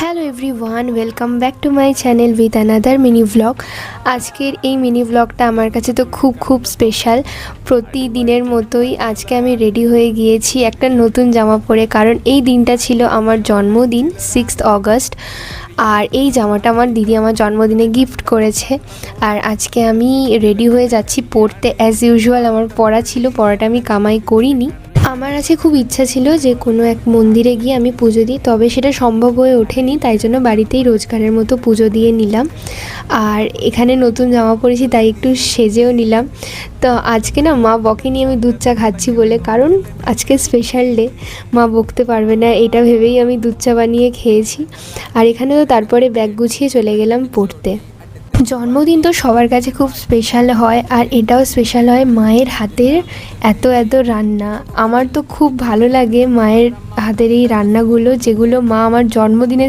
Hello everyone, welcome back to my channel with another mini vlog. আজকের এই mini ভ্লগটা আমার কাছে তো খুব স্পেশাল। প্রতিদিনের মতোই আজকে আমি রেডি হয়ে গিয়েছি একটা নতুন জামা পরে, কারণ এই দিনটা ছিল আমার জন্মদিন 6 অগস্ট। আর এই জামাটা আমার দিদি আমার জন্মদিনে গিফট করেছে। আর আজকে আমি রেডি হয়ে যাচ্ছি পড়তে। অ্যাজ ইউজুয়াল আমার পড়া ছিল, পড়াটা আমি কামাই করিনি। আমার আছে খুব ইচ্ছা ছিল যে কোনো এক মন্দিরে গিয়ে আমি পুজো দিই, তবে সেটা সম্ভব হয়ে ওঠেনি, তাই জন্য বাড়িতেই রোজগারের মতো পুজো দিয়ে নিলাম। আর এখানে নতুন জামা পরেছি তাই একটু সেজেও নিলাম। তো আজকে না মা বকেনি আমি দুধ চা খাচ্ছি বলে, কারণ আজকে স্পেশাল ডে, মা বকতে পারবে না এটা ভেবেই আমি দুধ চা বানিয়ে খেয়েছি। আর এখানে তো তারপরে ব্যাগ গুছিয়ে চলে গেলাম পড়তে। জন্মদিন তো সবার কাছে খুব স্পেশাল হয়, আর এটাও স্পেশাল হয় মায়ের হাতের এত রান্না। আমার তো খুব ভালো লাগে মায়ের হাতের এই রান্নাগুলো, যেগুলো মা আমার জন্মদিনে